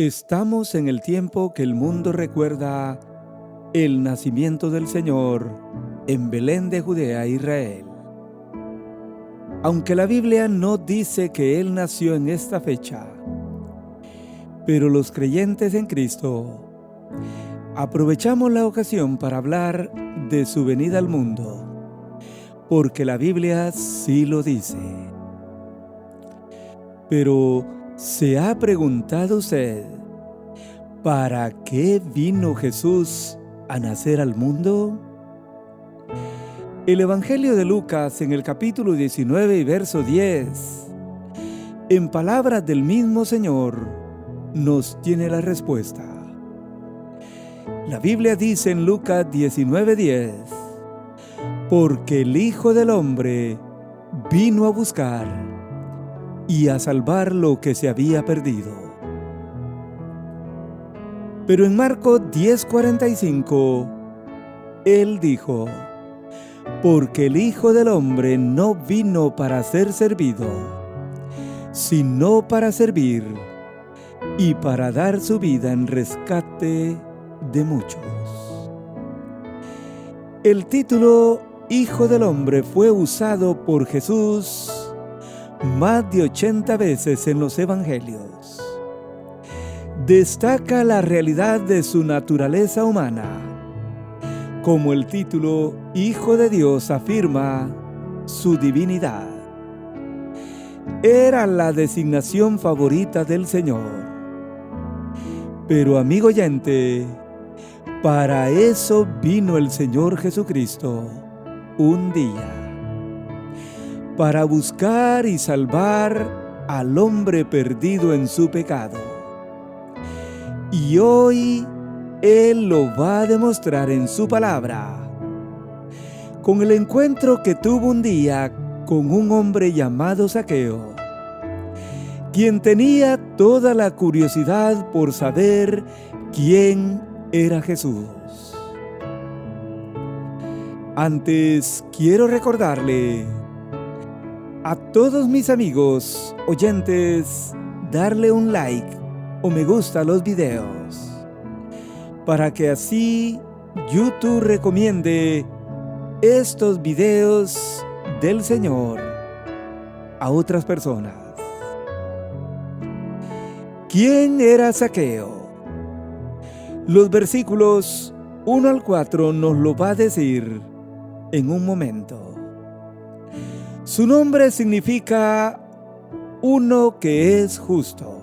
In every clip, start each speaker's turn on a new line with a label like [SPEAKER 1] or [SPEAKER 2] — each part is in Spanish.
[SPEAKER 1] Estamos en el tiempo que el mundo recuerda el nacimiento del Señor en Belén de Judea, Israel. Aunque la Biblia no dice que Él nació en esta fecha, pero los creyentes en Cristo aprovechamos la ocasión para hablar de su venida al mundo, porque la Biblia sí lo dice. Pero, ¿se ha preguntado usted para qué vino Jesús a nacer al mundo? El Evangelio de Lucas, en el capítulo 19 y verso 10, en palabras del mismo Señor, nos tiene la respuesta. La Biblia dice en Lucas 19:10, porque el Hijo del Hombre vino a buscar y a salvar lo que se había perdido. Pero en Marcos 10:45, Él dijo, porque el Hijo del Hombre no vino para ser servido, sino para servir y para dar su vida en rescate de muchos. El título Hijo del Hombre fue usado por Jesús más de 80 veces en los Evangelios. Destaca la realidad de su naturaleza humana, como el título Hijo de Dios afirma su divinidad. Era la designación favorita del Señor. Pero amigo oyente, para eso vino el Señor Jesucristo un día, para buscar y salvar al hombre perdido en su pecado. Y hoy Él lo va a demostrar en su palabra, con el encuentro que tuvo un día con un hombre llamado Zaqueo, quien tenía toda la curiosidad por saber quién era Jesús. Antes quiero recordarle a todos mis amigos oyentes darle un like o me gusta a los videos, para que así YouTube recomiende estos videos del Señor a otras personas. ¿Quién era Zaqueo? Los versículos 1 al 4 nos lo va a decir en un momento. Su nombre significa uno que es justo.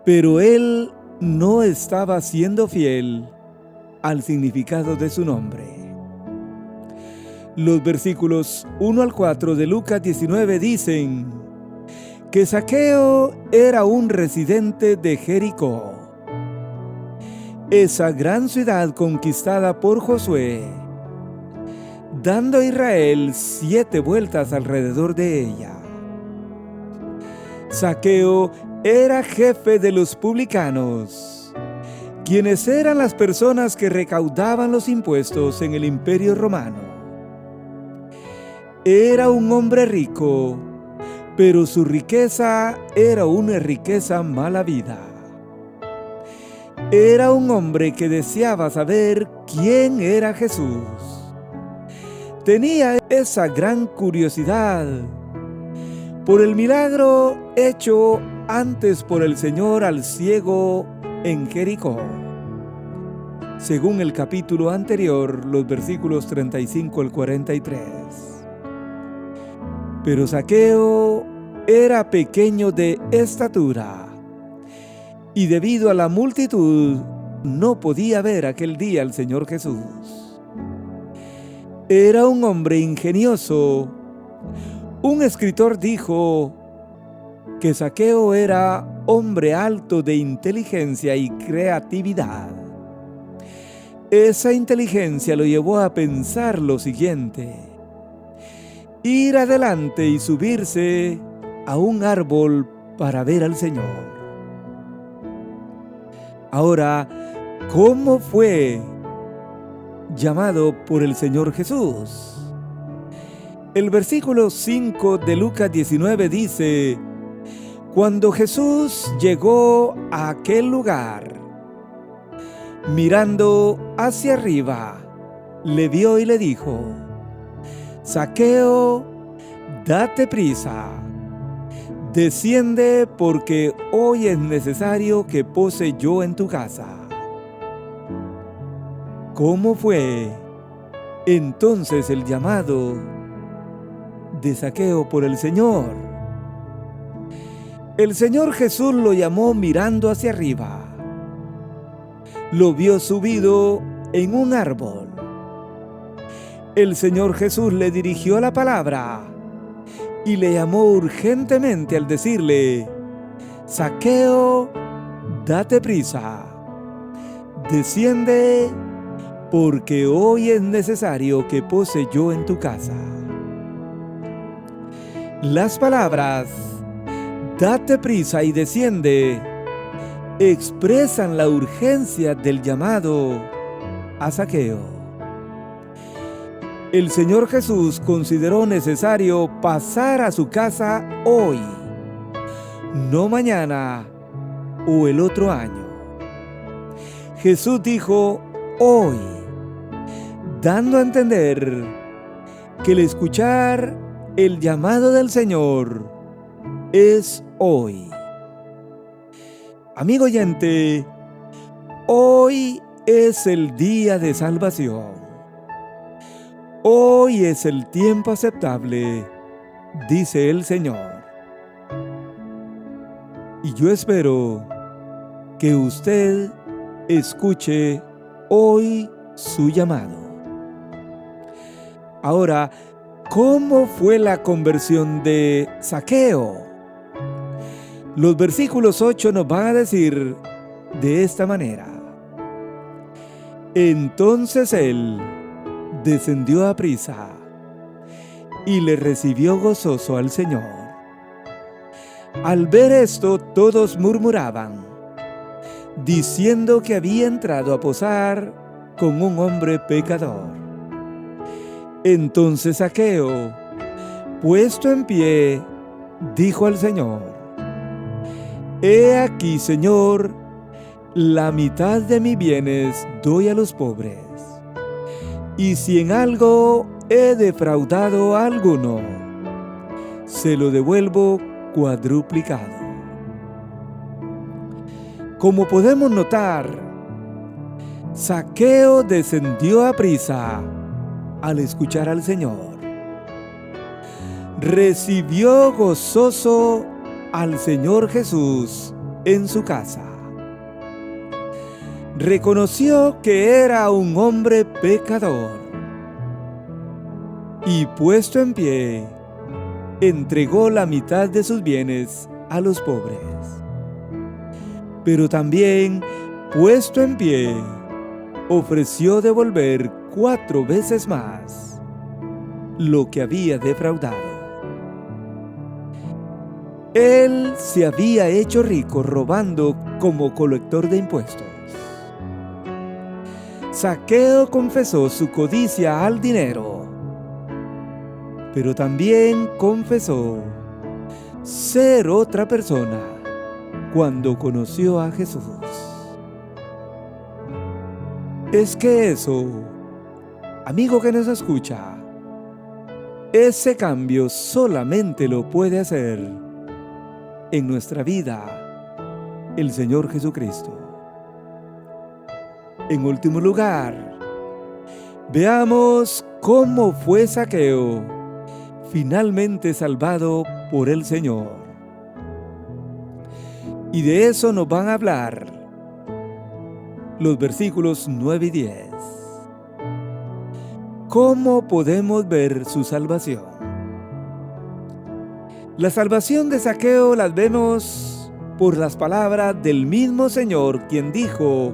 [SPEAKER 1] Pero él no estaba siendo fiel al significado de su nombre. Los versículos 1 al 4 de Lucas 19 dicen que Zaqueo era un residente de Jericó, esa gran ciudad conquistada por Josué, dando a Israel 7 vueltas alrededor de ella. Zaqueo era jefe de los publicanos, quienes eran las personas que recaudaban los impuestos en el Imperio Romano. Era un hombre rico, pero su riqueza era una riqueza mala vida. Era un hombre que deseaba saber quién era Jesús. Tenía esa gran curiosidad por el milagro hecho antes por el Señor al ciego en Jericó, según el capítulo anterior, los versículos 35 al 43. Pero Zaqueo era pequeño de estatura, y debido a la multitud no podía ver aquel día al Señor Jesús. Era un hombre ingenioso. Un escritor dijo que Zaqueo era hombre alto de inteligencia y creatividad. Esa inteligencia lo llevó a pensar lo siguiente: ir adelante y subirse a un árbol para ver al Señor. Ahora, ¿cómo fue llamado por el Señor Jesús? El versículo 5 de Lucas 19 dice: Cuando Jesús llegó a aquel lugar, mirando hacia arriba, le vio y le dijo: Zaqueo, date prisa, desciende porque hoy es necesario que pose yo en tu casa. ¿Cómo fue entonces el llamado de Zaqueo por el Señor? El Señor Jesús lo llamó mirando hacia arriba. Lo vio subido en un árbol. El Señor Jesús le dirigió la palabra y le llamó urgentemente al decirle: Zaqueo, date prisa, desciende, porque hoy es necesario que pose yo en tu casa. Las palabras date prisa y desciende expresan la urgencia del llamado a Zaqueo. El Señor Jesús consideró necesario pasar a su casa hoy, no mañana o el otro año. Jesús dijo hoy, dando a entender que el escuchar el llamado del Señor es hoy. Amigo oyente, hoy es el día de salvación. Hoy es el tiempo aceptable, dice el Señor. Y yo espero que usted escuche hoy su llamado. Ahora, ¿cómo fue la conversión de Zaqueo? Los versículos 8 nos van a decir de esta manera: Entonces él descendió a prisa y le recibió gozoso al Señor. Al ver esto, todos murmuraban, diciendo que había entrado a posar con un hombre pecador. Entonces Zaqueo, puesto en pie, dijo al Señor: He aquí, Señor, la mitad de mis bienes doy a los pobres, y si en algo he defraudado a alguno, se lo devuelvo cuadruplicado. Como podemos notar, Zaqueo descendió a prisa al escuchar al Señor. Recibió gozoso al Señor Jesús en su casa. Reconoció que era un hombre pecador y, puesto en pie, entregó la mitad de sus bienes a los pobres. Pero también, puesto en pie, ofreció devolver 4 veces más lo que había defraudado. Él se había hecho rico robando como colector de impuestos. Zaqueo confesó su codicia al dinero, pero también confesó ser otra persona cuando conoció a Jesús. Es que eso, amigo que nos escucha, ese cambio solamente lo puede hacer en nuestra vida el Señor Jesucristo. En último lugar, veamos cómo fue Zaqueo finalmente salvado por el Señor. Y de eso nos van a hablar los versículos 9 y 10. ¿Cómo podemos ver su salvación? La salvación de Zaqueo las vemos por las palabras del mismo Señor, quien dijo: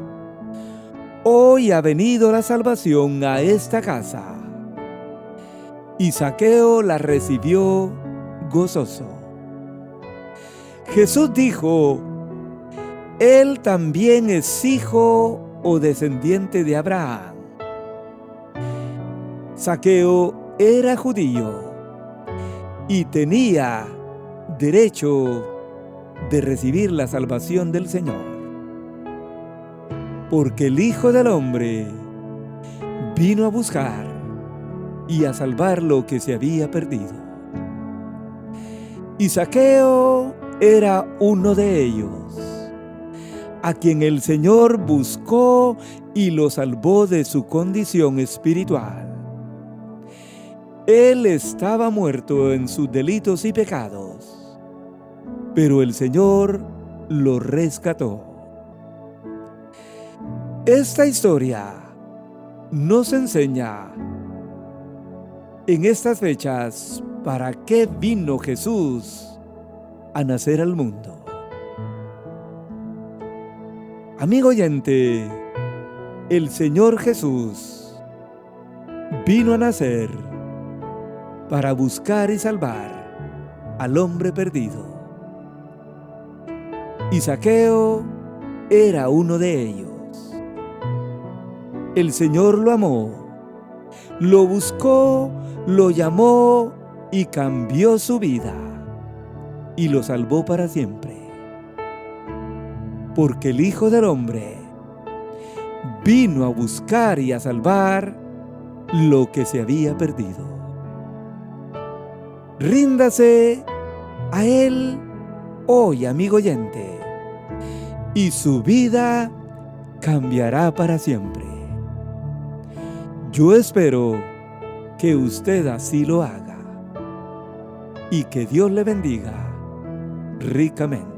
[SPEAKER 1] Hoy ha venido la salvación a esta casa. Y Zaqueo la recibió gozoso. Jesús dijo: Él también es hijo o descendiente de Abraham. Zaqueo era judío y tenía derecho de recibir la salvación del Señor. Porque el Hijo del Hombre vino a buscar y a salvar lo que se había perdido. Y Zaqueo era uno de ellos, a quien el Señor buscó y lo salvó de su condición espiritual. Él estaba muerto en sus delitos y pecados, pero el Señor lo rescató. Esta historia nos enseña en estas fechas para qué vino Jesús a nacer al mundo. Amigo oyente, el Señor Jesús vino a nacer para buscar y salvar al hombre perdido. Y Zaqueo era uno de ellos. El Señor lo amó, lo buscó, lo llamó y cambió su vida y lo salvó para siempre. Porque el Hijo del Hombre vino a buscar y a salvar lo que se había perdido. Ríndase a Él hoy, amigo oyente, y su vida cambiará para siempre. Yo espero que usted así lo haga y que Dios le bendiga ricamente.